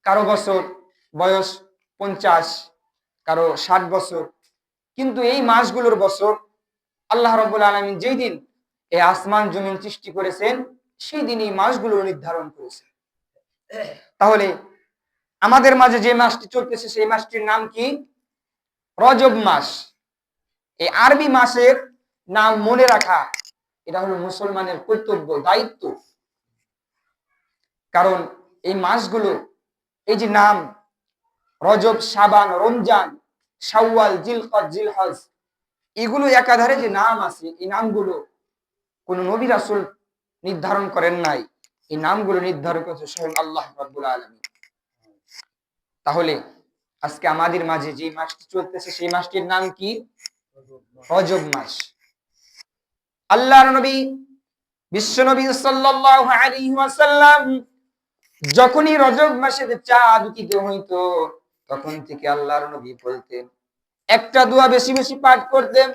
কারো বছর বয়স 50, কারো 60 বছর। কিন্তু এই মাসগুলোর বছর আল্লাহ রাব্বুল আলামিন যেই দিন এই আসমান জমিন সৃষ্টি করেছেন সেই দিন এই মাসগুলো নির্ধারণ করেছেন। তাহলে আমাদের মাঝে যে মাসটি চলতেছে সেই মাসটির নাম কি? রজব মাস। এই আরবি মাসের নাম মনে রাখা এটা হলো মুসলমানের কর্তব্য, দায়িত্ব। কারণ এই মাসগুলো, এই যে নাম রজব, শাবান, রমজান, শাওয়াল, জিলকদ, জিলহজ, এগুলো একাধারে যে নাম আছে, এই নামগুলো কোন নবী রাসূল নির্ধারণ করেন নাই। এই নামগুলো নির্ধারণ করেছে স্বয়ং আল্লাহ রাব্বুল আলামিন। তাহলে আজকে আমাদের মাঝে যে মাসটি চলতেছে সেই মাসটির নাম কি? রজব মাস। আল্লাহর নবী বিশ্ব নবী সাল্লাল্লাহু আলাইহি ওয়াসাল্লাম যখনই রজব মাসের চাঁদ উদিত হইতো তখন থেকে আল্লাহর নবী বলতেন, একটা দোয়া বেশি বেশি পাঠ করতেন,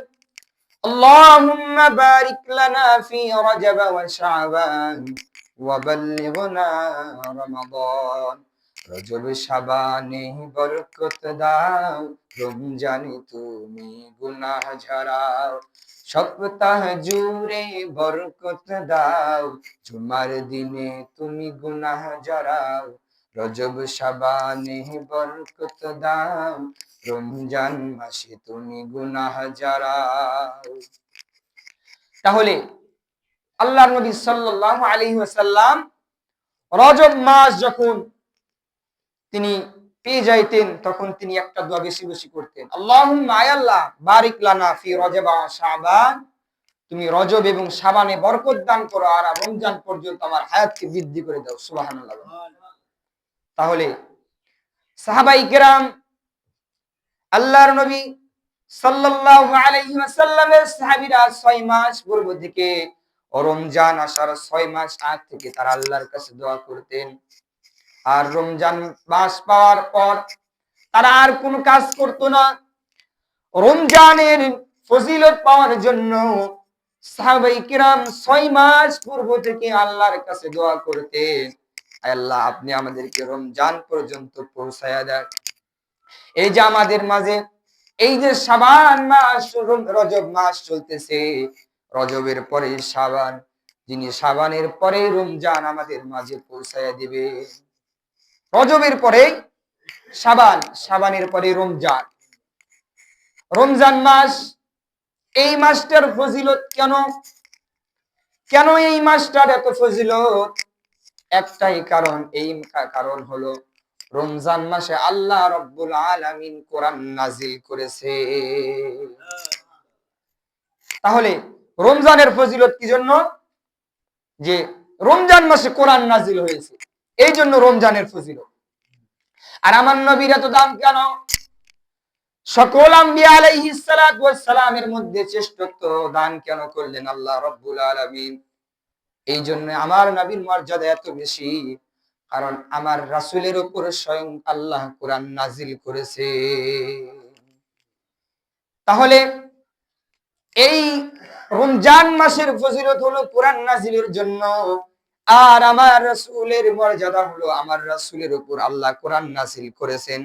আল্লাহুম্মা বারিক লানা ফি রজব ওয়া শাবান ওয়া বাল্লিগনা রমাদান। রজব শাবানে বরকত দাও, রমজানে তুমি গুনাহ ঝরাও। সপ্তাহ জুড়ে বরকত দাও, জুমার দিনে তুমি গুনাহ ঝরাও। রজব শাবানে বরকত দাও, রমজান মাসে তুমি গুনাহ ঝরাও। তাহলে আল্লাহর নবী সাল্লাল্লাহু আলাইহি ওয়াসাল্লাম রজব মাস যখন তিনি পেয়ে যাইতেন তখন তিনি একটা দোয়া বেশি বেশি করতেন, আল্লাহুম্মা আয় আল্লাহ বারিক লানা ফি রজব ওয়া শাবান, তুমি রজব এবং শাবানে বরকত দান করো আর রমজান পর্যন্ত আমার হায়াতকে বৃদ্ধি করে দাও। সুবহানাল্লাহ। তাহলে সাহাবায়ে কেরাম আল্লাহর নবী সাল্লাল্লাহু আলাইহি ওয়াসাল্লামের সাহাবীরা 6 মাস পূর্ব থেকে রমজান আসার 6 মাস আগ থেকে তারা আল্লাহর কাছে দোয়া করতেন। আর রমজান মাস পাওয়ার পর তারা আর কোনো কাজ করতো না। রমজানের ফজিলত পাওয়ার জন্য সাহাবায়ে কিরাম 6 মাস পূর্ব থেকে আল্লাহর কাছে দোয়া করতেন, আল্লাহ আপনি আমাদেরকে রমজান পর্যন্ত পৌঁছায়া দেন। এই যে আমাদের মাঝে এই যে শাবান মাস, রজব মাস চলতেছে, রজবের পরে শাবান, যিনি শাবানের পরে রমজান আমাদের মাঝে পৌঁছায়া দিবে। রজবের পরে শাবান, শাবানের পরে রমজান। রমজান মাস, এই মাসটার ফজিলত কেন? কেন এই মাসটার এত ফজিলত? একটাই কারণ, এই কারণ হলো রমজান মাসে আল্লাহ রাব্বুল আলামিন কোরআন নাজিল করেছে। তাহলে রমজানের ফজিলত কি জন্য? যে রমজান মাসে কোরআন নাজিল হয়েছে, এই জন্য রমজানের ফজিলত। আর আমার নবীর এত দাম কেন? সকল আম্বিয়া আলাইহিস সালাতু ওয়াস সালামের মধ্যে শ্রেষ্ঠত্ব দান কেন করলেন আল্লাহ রাব্বুল আলামিন? এই জন্য আমার নবীর মর্যাদা এত বেশি, কারণ আমার রাসূলের উপর স্বয়ং আল্লাহ কোরআন নাজিল করেছে। তাহলে এই রমজান মাসের ফজিলত হলো কোরআন নাজিলের জন্য, আর আমার রাসূলের মর্যাদা হলো আমার রাসূলের উপর আল্লাহ কোরআন নাজিল করেছেন।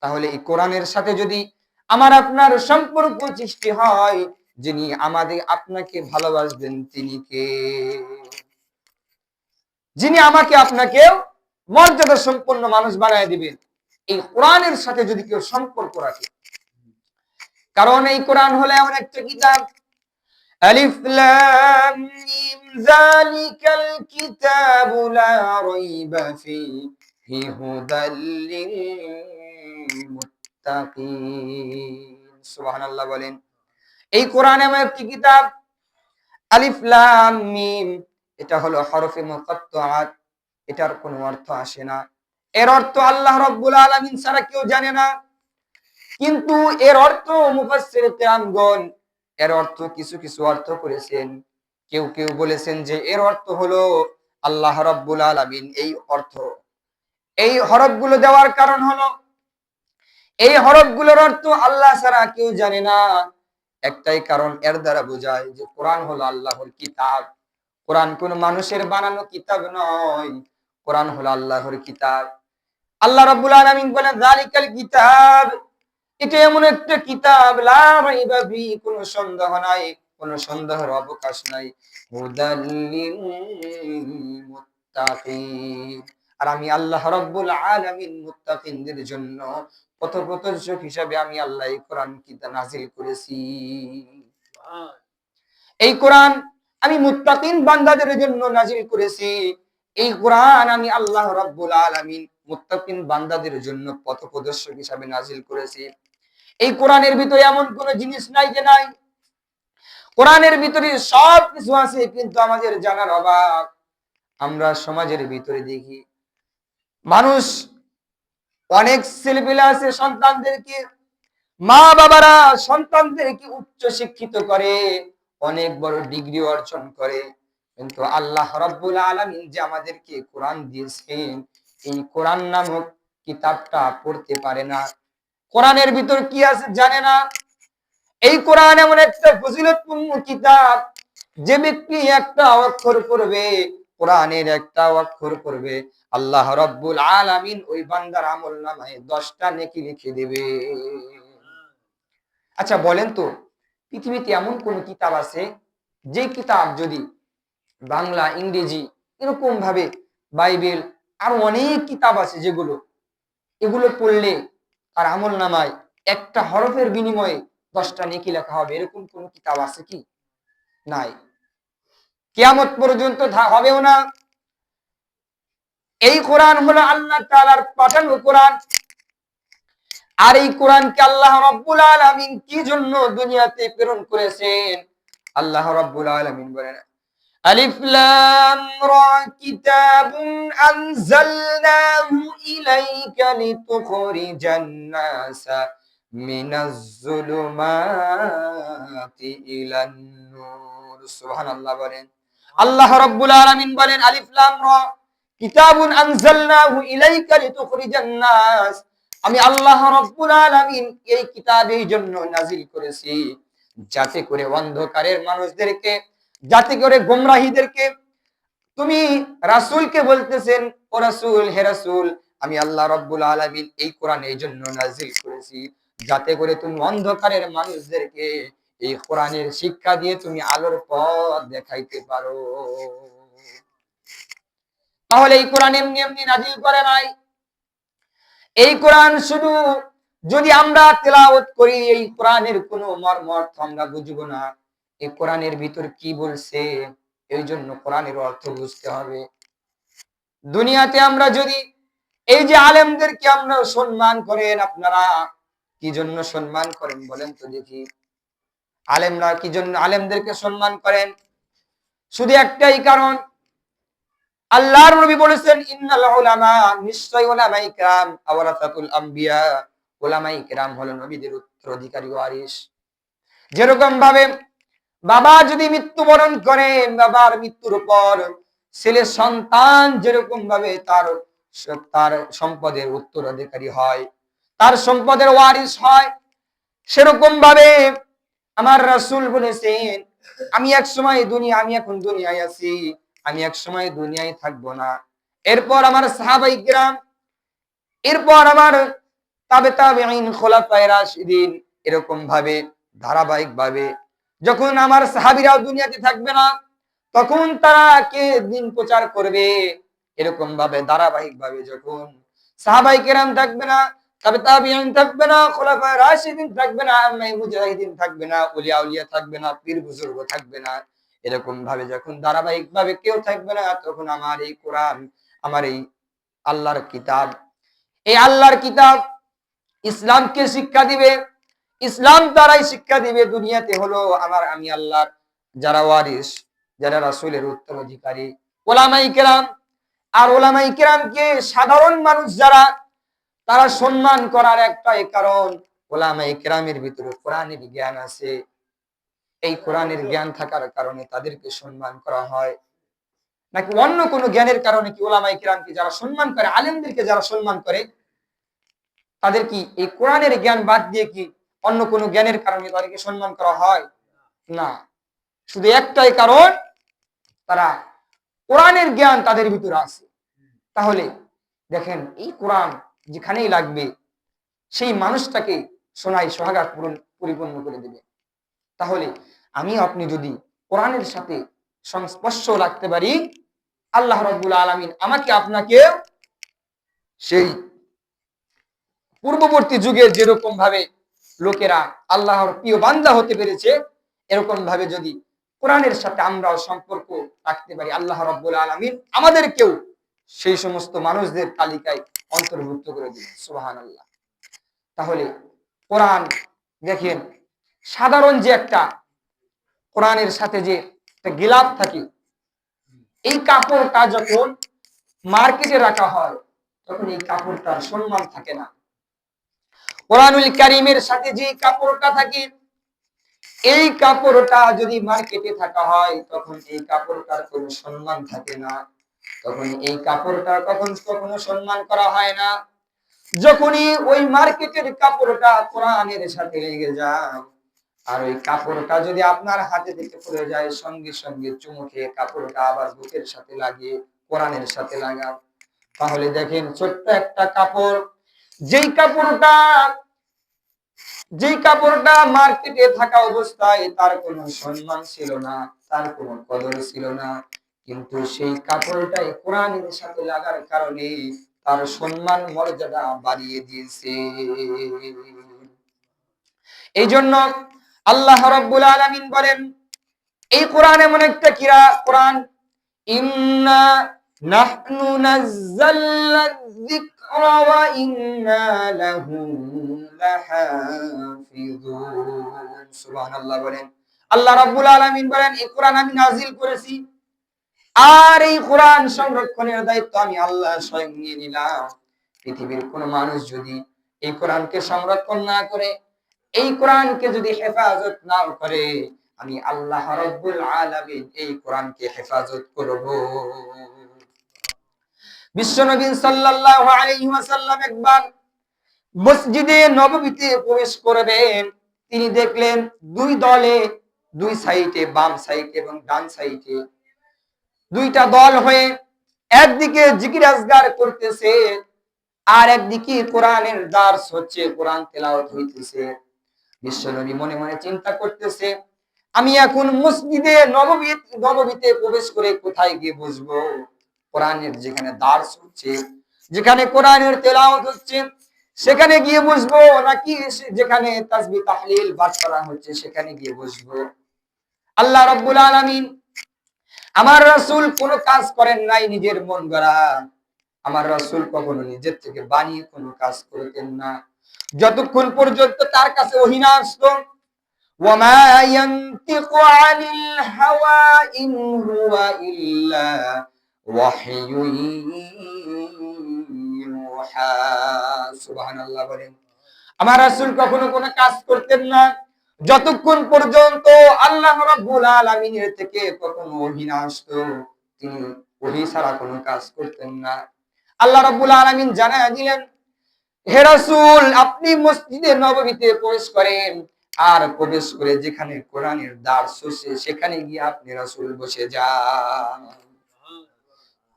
তাহলে এই কোরআনের সাথে যদি আমার আপনার সম্পর্ক সৃষ্টি হয়, যিনি আমাদের আপনাকে ভালোবাসবেন তিনি কে? যিনি আমাকে আপনাকে মর্যাদা সম্পন্ন মানুষ বানায় দিবেন, এই কোরআনের সাথে যদি কেউ সম্পর্ক রাখে। কারণ এই কোরআন হলো এমন একটা কিতাব, আলিফ লাম মিম যালিকাল কিতাবু লা রাইবা ফীহি হুদাল লিল মুত্তাকিন। সুবহানাল্লাহ বলেন। এই কোরআন এমন একটি কিতাব, আলিফ লাম মিম, এটা হলো হরফে মুকাত্তাআত, এটার কোনো অর্থ আসে না। এর অর্থ আল্লাহ রাব্বুল আলামিন ছাড়া কেউ জানে না। কিন্তু এর অর্থ মুফাসসির কিরামগণ এর অর্থ কিছু কিছু অর্থ করেছেন। কেউ কেউ বলেছেন যে এর অর্থ হলো আল্লাহ রাব্বুল আলামিন এই অর্থ, এই হরফগুলো দেওয়ার কারণ হলো এই হরফগুলোর অর্থ আল্লাহ ছাড়া কেউ জানে না। একটাই কারণ, এর দ্বারা বোঝায় যে কোরআন হলো আল্লাহর কিতাব। কোরআন কোন মানুষের বানানো কিতাব নয়, কোরআন হলো আল্লাহর কিতাব। আল্লাহ রাব্বুল আলামিন বলেন যালিকাল কিতাব, এটা এমন একটা কিতাব লা রাইবা ফি, কোনো সন্দেহ নাই, কোনো সন্দেহের অবকাশ নাই, হুদাল লিল মুত্তাকিন, আর আমি আল্লাহ রাব্বুল আলামিন মুত্তাকিনদের জন্য পথপ্রদর্শক হিসাবে আমি আল্লাহ এই কোরআন কিতাব নাযিল করেছি। এই কোরআন আমি মুত্তাকিন বান্দাদের জন্য নাযিল করেছি। এই কোরআন আমি আল্লাহ রাব্বুল আলামিন মুত্তাকিন বান্দাদের জন্য পথপ্রদর্শক হিসাবে নাযিল করেছি। এই কোরআনের ভিতরে এমন কোন জিনিস নাই যে নাই, কোরআনের ভিতরে সব কিছু আছে, কিন্তু আমাদের জানার অভাব। আমরা সমাজের ভিতরে দেখি মানুষ, অনেক ছেলেপেলে আছে সন্তানদেরকে, মা বাবারা সন্তানদেরকে উচ্চ শিক্ষিত করে, অনেক বড় ডিগ্রি অর্জন করে, কিন্তু আল্লাহ রাব্বুল আলামিন যে আমাদেরকে কোরআন দিয়েছেন, এই কোরআন নামক কিতাবটা পড়তে পারে না, কোরআনের ভিতর কি আছে জানে না। এই কোরআন এমন একটা ফজিলতপূর্ণ কিতাব, যে ব্যক্তি একটা অক্ষর পড়বে, কোরআনের একটা অক্ষর পড়বে, আল্লাহ রাব্বুল আলামিন ওই বান্দার আমলনামায় 10টা নেকি লিখে দেবে। আচ্ছা বলেন তো, পৃথিবীতে এমন কোন কিতাব আছে যে কিতাব যদি বাংলা, ইংরেজি, এরকম ভাবে বাইবেল, আর অনেক কিতাব আছে যেগুলো, এগুলো পড়লে তার আমলনামায় একটা হরফের বিনিময়ে 10টা নেকি লেখা হবে, এরকম কোন কিতাব আছে কি? নাই, কিয়ামত পর্যন্ত হবেও না। এই কোরআন হলো আল্লাহ তাআলার পাঠানো কোরআন। আর এই কোরআনকে আল্লাহ রাব্বুল আলামিন কি জন্য দুনিয়াতে প্রেরণ করেছেন? আল্লাহ রাব্বুল আলামিন বলেন, আলিফ লাম রা কিতাবুন আনজালনাহু ইলাইকা লিতুখরিজান নাসা মিনাজ যুলুমাতি ইলান নূর। সুবহানাল্লাহ বলেন। আল্লাহ রাব্বুল আলামিন বলেন, আলিফ লাম রা কিতাবুন আনজালনাহু ইলাইকা লিতুখরিজান নাস, আমি আল্লাহ রাব্বুল আলামিন এই কিতাব এই জন্য নাযিল করেছি যাতে করে অন্ধকারের মানুষদেরকে, যাতে করে গোমরাহীদেরকে, তুমি রাসূলকে বলতেছেন, ও রাসূল, হে রাসূল, আমি আল্লাহ রাব্বুল আলামিন এই কোরআন এই জন্য নাযিল করেছি যাতে করে তুমি অন্ধকারের মানুষদেরকে এই কোরআনের শিক্ষা দিয়ে তুমি আলোর পথ দেখাইতে পারো। তাহলে এই কোরআন এমনি এমনি নাযিল করে নাই। এই কোরআন শুধু যদি আমরা তেলাওয়াত করি, এই কোরআনের কোনো মর্ম অর্থ আমরা বুঝবো না, এই কোরআনের ভিতর কি বলছে, এই জন্য কোরআনের অর্থ বুঝতে হবে। দুনিয়াতে আমরা যদি এই যে আলেমদেরকে আমরা সম্মান করেন, আপনারা কি জন্য সম্মান করেন বলেন তো দেখি? আলেমরা কি জন্য আলেমদেরকে সম্মান করেন? শুধু একটাই কারণ, আল্লাহর নবী বলেছেন, ইন্নাল উলামা, নিশ্চয় উলামায়ে কিরাম ওয়ারাসাতুল আম্বিয়া, উলামায়ে কিরাম হলো নবীদের উত্তরাধিকারী ওয়ারিস। যেরকম ভাবে বাবা যদি মৃত্যুবরণ করে, বাবার মৃত্যুর পর ছেলে সন্তান যেরকম ভাবে তার তার সম্পদের উত্তরাধিকারী হয়, তার সম্পদের ওয়ারিস হয়, সেরকম ভাবে আমার রাসূল বলেছেন, আমি এখন দুনিয়ায় আছি, আমি এক সময় দুনিয়ায় থাকবো না, এরপর আমার সাহাবায়ে কিরাম, এরপর আমার তাবেঈন, খোলাফায়ে রাশিদিন, এরকম ভাবে ধারাবাহিক ভাবে যখন আমার সাহাবীরাও দুনিয়াতে থাকবে না, তখন তারা কে দিন প্রচার করবে, এরকম ভাবে ধারাবাহিক ভাবে যখন সাহাবায়ে কিরাম থাকবে না, তাবেঈন থাকবে না, খোলাফায়ে রাশিদিন থাকবে না, আইম্মায়ে মুজাহিদিন থাকবে না, ওলিয়া উলিয়া থাকবে না, পীর বুজুর্গ থাকবে না, এরকম ভাবে যখন ধারাবাহিক ভাবে কেউ থাকবে না, তখন আমার এই কোরআন, আমার এই আল্লাহর কিতাব, এই আল্লাহর কিতাব ইসলামকে শিক্ষা দিবে, ইসলাম দ্বারাই শিক্ষা দিবে। দুনিয়াতে হলো আমি আল্লাহর যারা ওয়ারিস, যারা রাসূলের উত্তরাধিকারী, উলামায়ে কিরাম। আর উলামায়ে কিরামকে সাধারণ মানুষ যারা, তারা সম্মান করার একটাই কারণ, উলামায়ে কিরামের ভিতরে কোরআনের জ্ঞান আছে। এই কোরআনের জ্ঞান থাকার কারণে তাদেরকে সম্মান করা হয়। নাকি অন্য কোনো জ্ঞানের কারণে কি উলামায়ে কিরামকে যারা সম্মান করে, আলেমদেরকে যারা সম্মান করে, তাদের কি এই কোরআনের জ্ঞান বাদ দিয়ে কি অন্য কোনো জ্ঞানের কারণে তাদেরকে সম্মান করা হয়? না, শুধু একটাই কারণ, তারা কোরআনের জ্ঞান তাদের ভিতরে আছে। তাহলে দেখেন, এই কোরআন যেখানেই লাগবে সেই মানুষটাকে সোনায় সোহাগা পরিপূর্ণ করে দেবে। তাহলে আমি আপনি যদি কোরআনের সাথে সংস্পর্শ রাখতে পারি, আল্লাহ রাব্বুল আলামিন আমাকে আপনাকে সেই পূর্ববর্তী যুগে যেরকম ভাবে লোকেরা আল্লাহর প্রিয় বান্দা হতে পেরেছে, এরকম ভাবে যদি কোরআনের সাথে আমরাও সম্পর্ক রাখতে পারি, আল্লাহ রাব্বুল আলামিন আমাদেরকেও সেই সমস্ত মানুষদের তালিকায় অন্তর্ভুক্ত করে দিবেন। সুবহানাল্লাহ। তাহলে কোরআন দেখেন, সাধারণ যে একটা কোরআনের সাথে যে একটা গিলাফ থাকে, এই কাপড়টা যখন মার্কেটে রাখা হয় তখন এই কাপড়টার সম্মান থাকে না। কোরআনুল কারীমের সাথে যে কাপড়টা থাকে, এই কাপড়টা যদি মার্কেটে থাকা হয় তখন এই কাপড়টার কোনো সম্মান থাকে না। তখন এই কাপড়টা কখনো সম্মান করা হয় না। যখনই ওই মার্কেটের কাপড়টা কোরআনের সাথে লেগে যায়, আর ওই কাপড়টা যদি আপনার হাতে থেকে পড়ে যায়, সঙ্গে সঙ্গে চুমু খেয়ে কাপড়টা আবার বুকের সাথে লাগিয়ে কোরআনের সাথে লাগান, তাহলে দেখেন ছোট্ট একটা কাপড়, যেই কাপড়টা মার্কেটে থাকা অবস্থায় তার কোনো সম্মান ছিল না, তার কোনো কদর ছিল না, কিন্তু সেই কাপড়টাই কোরআনের সাথে লাগার কারণে তার সম্মান মর্যাদা বাড়িয়ে দিয়েছে। এই জন্য আল্লাহ রাব্বুল আলামিন বলেন, এই কোরআন এমন একটা কোরআন, ইন্না নাহনু নাযালনা যিকরা ওয়া ইন্না লাহু লাহাফিজুন। সুবহানাল্লাহ বলেন। আল্লাহ রাব্বুল আলামিন বলেন, এই কোরআন আমি নাজিল করেছি, আর এই কোরআন সংরক্ষণের দায়িত্ব আমি আল্লাহ স্বয়ং নিয়ে নিলাম। পৃথিবীর কোন মানুষ যদি এই কোরআনকে সংরক্ষণ না করে, এই কোরআনকে যদি হেফাজত না করে, আমি আল্লাহ রাব্বুল আলামিন এই কোরআনকে হেফাজত করব। বিশ্বনবী সাল্লাল্লাহু আলাইহি ওয়াসাল্লাম একবার মসজিদে নববীতে প্রবেশ করবেন, তিনি দেখলেন দুই দলে, দুই সাইডে, বাম সাইডে এবং ডান সাইডে দুইটা দল হয়ে একদিকে জিকির আজগার করতেছে, আর একদিকে কোরআনের দার্স হচ্ছে, কোরআন তেলাওয়াত হইতেছে। বিশ্বনবী মনে মনে চিন্তা করতেছে, আমি এখন মসজিদে নববীতে প্রবেশ করে কোথায় গিয়ে বসবো? কোরআনের যেখানে দার্স হচ্ছে, যেখানে কোরআনের তেলাওয়াত হচ্ছে, সেখানে গিয়ে বসবো, নাকি যেখানে তাসবিহ তাহলিল পাঠ করা হচ্ছে সেখানে গিয়ে বসবো? আল্লাহ রাব্বুল আলামিন আমার রাসূল কোনো কাজ করেন নাই নিজের মন গড়া। আমার রাসূল কখনো নিজের থেকে বানিয়ে কোনো কাজ করতেন না, যতক্ষণ পর্যন্ত তার কাছে ওহী না আসতো। ওয়ামা ইয়ানতিকু আনিল হাওয়া ইন হুয়া ইল্লা ওয়াহয়ুন ইউহা। সুবহানাল্লাহ বলেন। আমার রাসূল কখনো কোনো কাজ করতেন না যতক্ষণ পর্যন্ত আল্লাহ রাব্বুল আলামিনের থেকে কখনো ওহী না আসতো, তিনি ওহী ছাড়া কোনো কাজ করতেন না। আল্লাহ রাব্বুল আলামিন জানায়া দিলেন, হে রাসূল, আপনি মসজিদে নববীতে প্রবেশ করেন, আর প্রবেশ করে যেখানে কোরআনের দার্স হচ্ছে সেখানে গিয়ে আপনি রাসূল বসে যান।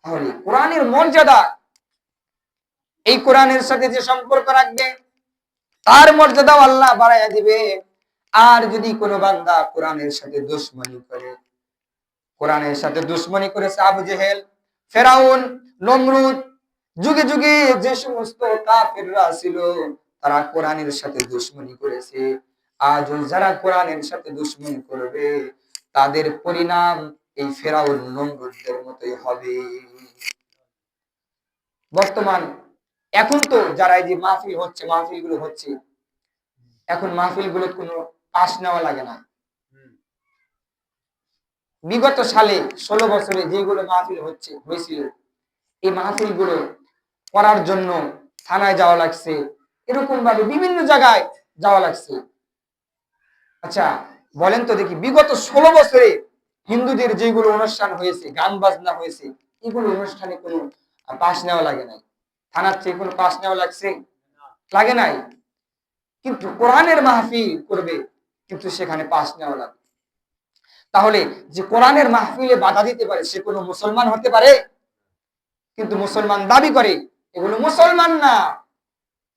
তাহলে কোরআনের মর্যাদা, এই কোরআনের সাথে যে সম্পর্ক রাখবে তার মর্যাদাও আল্লাহ বাড়াইয়া দিবে। আর যদি কোনো বান্দা কোরআনের সাথে দুশমনি করে, কোরআনের সাথে দুশমনি করেছে আবু জেহেল, ফেরাউন, নমরুদ, যুগে যুগে যে সমস্ত কাফিররা ছিল তারা কোরআনের সাথে দুশমনি করেছে, আজ যারা কোরআনের সাথে দুশমনি করবে তাদের পরিণাম এই ফেরাউন নমরুদদের মতোই হবে। বর্তমান এখন তো যারা এই যে মাহফিলগুলো হচ্ছে, এখন মাহফিলগুলো কোনো পাস নেওয়া লাগে না। বিগত সালে 16 বছরে যেগুলো মাহফিল হয়েছিল, এই মাহফিলগুলো করার জন্য থানায় যাওয়া লাগছে, এরকম ভাবে বিভিন্ন জায়গায় যাওয়া লাগছে। আচ্ছা বলেন তো দেখি, বিগত 16 বছরে হিন্দুদের যেগুলো অনুষ্ঠান হয়েছে, গান বাজনা হয়েছে, এগুলো অনুষ্ঠানে কোনো পাস নেওয়া লাগে নাই? থানার থেকে কোনো পাস নেওয়া লাগছে? লাগে নাই। কিন্তু কোরআনের মাহফিল করবে, কিন্তু সেখানে পাস নেওয়া লাগে। তাহলে যে কোরআনের মাহফিলে বাধা দিতে পারে সে কোনো মুসলমান হতে পারে? কিন্তু মুসলমান দাবি করে, এগুলো মুসলমান না,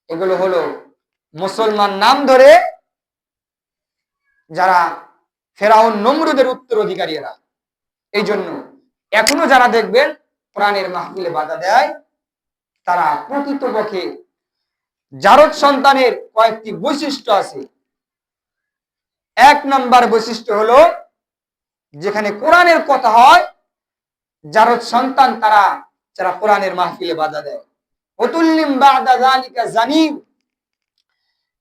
এগুলো হলো মুসলমান নাম ধরে যারা ফেরাউন নমরুদের উত্তরাধিকারীরা। এই জন্য এখনো যারা দেখবেন কোরআনের মাহফিলে বাধা দেয়, তারা প্রকৃতপক্ষে জারদ সন্তানের কয়েকটি বৈশিষ্ট্য আছে। এক নাম্বার বৈশিষ্ট্য হলো, যেখানে কোরআনের কথা হয়, জারদ সন্তান তারা যারা কোরআনের মাহফিলে বাধা দেয়। ওতুল্লিম বাদা যালিকা জানিম,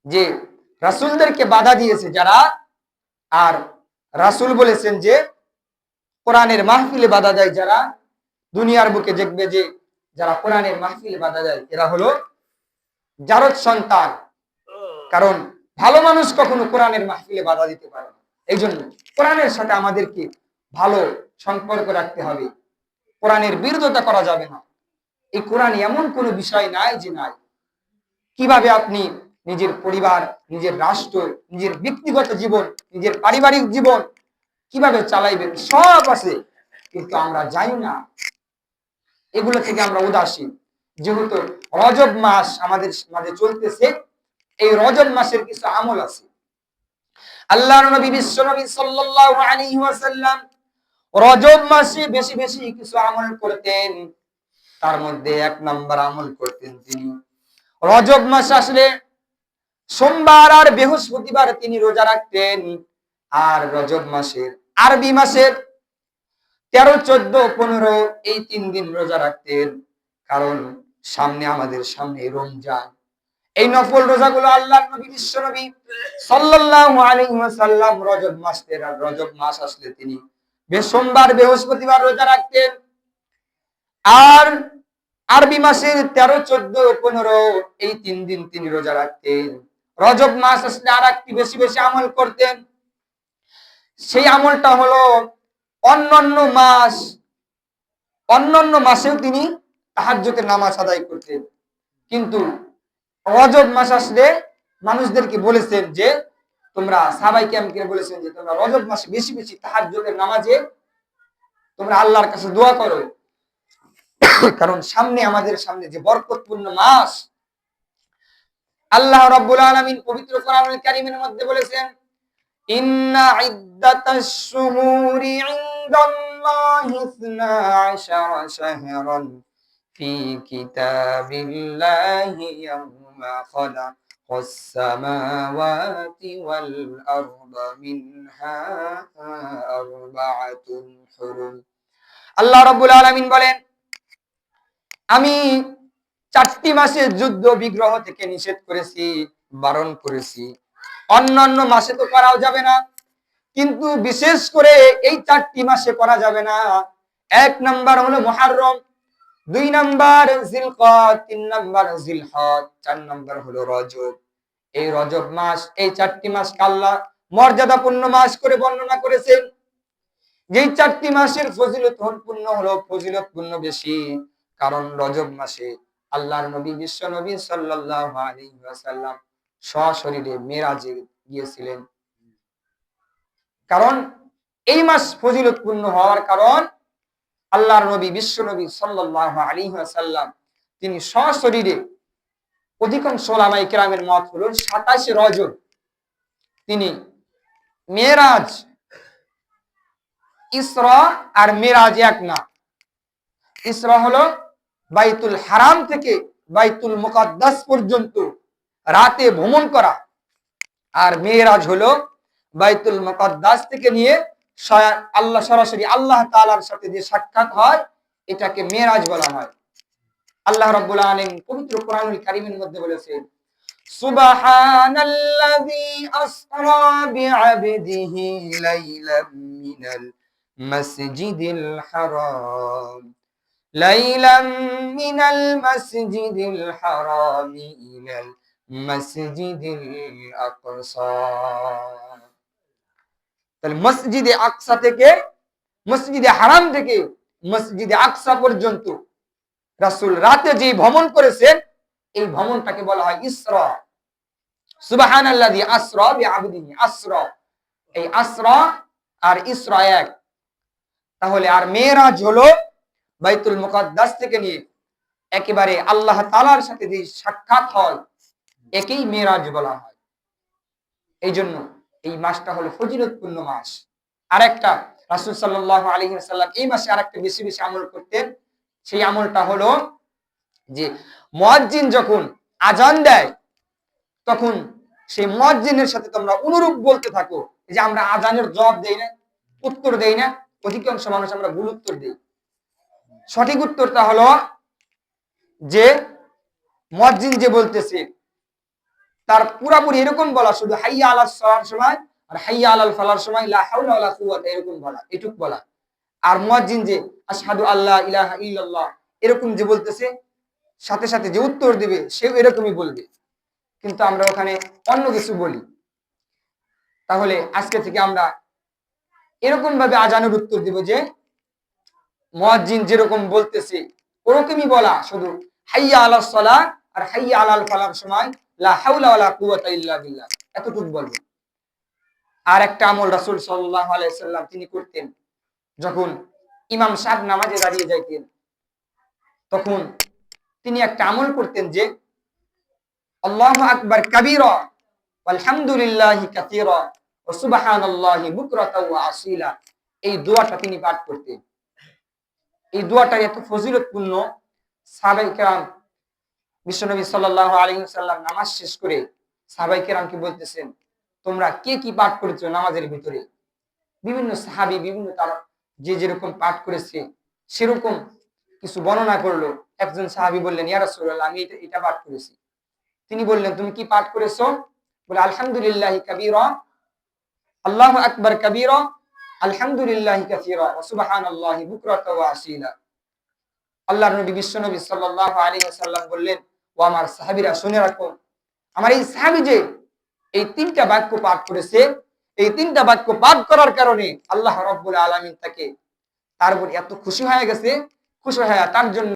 যে রাসূলদেরকে বাধা দিয়েছে যারা, আর রাসূল বলেছেন যে কোরআনের মাহফিলে বাধা দেয় যারা, দুনিয়ার বুকে দেখবে যে যারা কোরআনের মাহফিলে বাধা দেয় এরা হলো জারদ সন্তান। কারণ ভালো মানুষ কখনো কোরআনের মাহফিলে বাধা দিতে পারে না। এই জন্য কোরআনের সাথে আমাদেরকে ভালো সম্পর্ক রাখতে হবে, কোরআনের বিরোধিতা করা যাবে না। এই কোরআন এমন কোনো বিষয় নাই যে নাই। কিভাবে আপনি নিজের পরিবার, নিজের রাষ্ট্র, নিজের ব্যক্তিগত জীবন, নিজের পারিবারিক জীবন কিভাবে চালাইবেন সব আছে, কিন্তু আমরা জানি না। এগুলো থেকে আমরা উদাসীন। যেহেতু রজব মাস আমাদের মাঝে চলতেছে, এই রজব মাসের কিছু আমল আছে। আল্লাহর নবী বিশ্বনবী সাল্লাল্লাহু আলাইহি ওয়াসাল্লাম রজব মাসে বেশি বেশি কিছু আমল করতেন। তার মধ্যে এক নাম্বার আমল করতেন তিনি, রজব মাস আসলে সোমবার আর বৃহস্পতিবার তিনি রোজা রাখতেন। আর রজব মাসের আরবি মাসের 13, 14, 15 এই 3 দিন রোজা রাখতেন। কারণ আমাদের সামনে রমজান। এই নফল রোজাগুলো আল্লাহর নবী বিশ্বনবী সাল্লাল্লাহু আলাইহি ওয়াসাল্লাম রজব মাস আসলে তিনি সোমবার বৃহস্পতিবার রোজা রাখতেন। আর আরবি মাসের 13, 14, 15 এই 3 দিন তিনি রোজা রাখতেন। রজব মাস আসলে আর একটি বেশি বেশি আমল করতেন। সেই আমলটা হলো, অন্যান্য মাসেও তিনি তাহাজ্জুদের নামাজ আদায় করতেন, কিন্তু রজব মাস আসলে মানুষদেরকে বলেছেন যে তোমরা, সাহাবায়ে কেরামকে বলেছেন যে তোমরা রজব মাসে বেশি বেশি তাহাজ্জুদের নামাজে তোমরা আল্লাহর কাছে দোয়া করো। কারণ আমাদের সামনে যে বরকতপূর্ণ মাস, আল্লাহ রাব্বুল আলামিন পবিত্র কোরআনুল কারীমের মধ্যে বলেছেন, ইন্না ইদ্দাতাশ শুহুরি ইনদাল্লাহি 12 শাহরান ফি কিতাবিল্লাহি ইয়াওমা খালাকাস সামাওয়াতি ওয়াল আরদা মিনহা আরবাআতুন হুরুম। আল্লাহ রাব্বুল আলামিন বলেন, আমি 4টি মাসের যুদ্ধ বিগ্রহ থেকে নিষেধ করেছি, বারণ করেছি। অন্যান্য মাসে তো করাও যাবে না, কিন্তু বিশেষ করে এই 4টি মাসে করা যাবে না। 1 নাম্বার হলো মুহররম, 2 নাম্বার জিলকদ, 3 নাম্বার জিলহজ, 4 নাম্বার হলো রজব। এই রজব মাস, এই 4টি মাসকে আল্লাহ মর্যাদাপূর্ণ মাস করে বর্ণনা করেছেন। যেই 4টি মাসের ফজিলতপূর্ণ বেশি, কারণ রজব মাসে আল্লাহর নবী বিশ্বনবী সাল্লাল্লাহু আলাইহি ওয়াসাল্লাম সশরীরে মেরাজে গিয়েছিলেন। কারণ এই মাস ফজিলতপূর্ণ হওয়ার কারণ, আল্লাহর নবী বিশ্বনবী সাল্লাল্লাহু আলাইহি ওয়াসাল্লাম তিনি সশরীরে, অধিকাংশ উলামায়ে কেরামের মত হলো 27 রজব তিনি মেরাজ, ইসরা আর মেরাজ এক না। ইসরা হলো বাইতুল হারাম থেকে বাইতুল মুকাদ্দাস পর্যন্ত রাতে ভ্রমণ করা, আর মেরাজ হলো বাইতুল মুকাদ্দাস থেকে নিয়ে আল্লাহ সরাসরি আল্লাহ তাআলার সাথে যে সাক্ষাৎ হয়, এটাকে মেরাজ বলা হয়। আল্লাহ রাব্বুল আলামিন পবিত্র কোরআনুল কারীমের মধ্যে বলেছেন, সুবহানাল্লাযী আসরা বিআবদিহি লাইলাম মিনাল মাসজিদিল হারাম ইলাল মাসজিদিল আকসা। তাহলে মসজিদে আকসা থেকে, মসজিদে হারাম থেকে মসজিদে আকসা পর্যন্ত রাসূল রাতে যে ভ্রমণ করেছেন, এই ভ্রমণটাকে বলা হয় ইসরা। সুবহানাল্লাযী আসরা বিআবদিহি, আসরা, এই আসরা আর ইসরা এক। তাহলে আর মেরাজ হলো বাইতুল মুকাদ্দাস থেকে নিয়ে একেবারে আল্লাহ তাআলার সাথে যে সাক্ষাৎ হয়, একেই মেরাজ বলা হয়। এই জন্য এই মাসটা হলো ফজিলতপূর্ণ মাস। আরেকটা রাসূল সাল্লাল্লাহু আলাইহি ওয়াসাল্লাম এই মাসে আরেকটা বেশি বেশি আমল করতেন। সেই আমলটা হলো যে মুয়াজ্জিন যখন আজান দেয় তখন সেই মুয়াজ্জিনের সাথে তোমরা অনুরূপ বলতে থাকো। এই যে আমরা আজানের জবাব দেই না, উত্তর দেই না, অধিকাংশ মানুষ আমরা ভুল উত্তর দেই। সঠিক উত্তরটা হলো যে মুয়াজ্জিন যে বলতেছে তার পুরাপুরি এরকম বলা, শুধু হাইয়া আলাস সালার সময় আর হাইয়া আলাল ফালার সময় লা হাওলা ওয়ালা কুওয়াতা এরকম বলা, এটুক বলা। আর মুয়াজ্জিন যে আশহাদু আল্লা ইলাহা ইল্লাল্লাহ এরকম যে বলতেছে সাথে সাথে যে উত্তর দিবে সেও এরকমই বলবে, কিন্তু আমরা ওখানে অন্য কিছু বলি। তাহলে আজকে থেকে আমরা এরকম ভাবে আজানের উত্তর দিব যে মুয়াজ্জিন যেরকম বলতেছে ওরকমই বলা, শুধু হাইয়া আলাস সালাহ আর হাইয়া আলাল ফালার সময় লা হাওলা ওয়ালা কুওয়াতা ইল্লা বিল্লাহ এতটুকু বলবো। আর একটা আমল রাসূল সাল্লাল্লাহু আলাইহি সাল্লাম তিনি করতেন, যখন ইমাম সাহেব নামাজে দাঁড়িয়ে যাইতেন তখন তিনি একটা আমল করতেন যে আল্লাহু আকবার কাবীরা আলহামদুলিল্লাহি কাসীরা ওয়া সুবহানাল্লাহি বুকরাতাও ওয়া আসীলা। এই দোয়াটা তিনি পাঠ করতেন। এই দোয়াটা এত ফজিলতপূর্ণ, সাহাবায়ে কেরাম বিশ্বনবী সাল্লাল্লাহু আলাইহি ওয়াসাল্লাম নামাজ শেষ করে সাহাবায়ে কেরামকে বলতেছেন তোমরা কে কি পাঠ করেছো নামাজের ভিতরে। বিভিন্ন সাহাবী বিভিন্ন তারা যে যেরকম পাঠ করেছে সেরকম কিছু বর্ণনা করলো। একজন সাহাবী বললেন ইয়া রাসূলুল্লাহ আমি এটা পাঠ করেছি। তিনি বললেন তুমি কি পাঠ করেছো? বলে আলহামদুলিল্লাহি কাবীরা আল্লাহু আকবার কাবীরা আলহামদুলিল্লাহি কাসীরা ওয়া সুবহানাল্লাহি বুকরাতাও ওয়া আসীলা। আল্লাহর নবী বিশ্বনবী সাল্লাল্লাহু আলাইহি ওয়াসাল্লাম বললেন ও আমার সাহাবীরা শুনে রাখো, আমার এই সাহাবী যে এই তিনটা বাক্য পাঠ করেছে, এই তিনটা বাক্য পাঠ করার কারণে আল্লাহ রাব্বুল আলামিন তাকে তার উপর এত খুশি হয়ে গেছে, খুশি হয়ে তার জন্য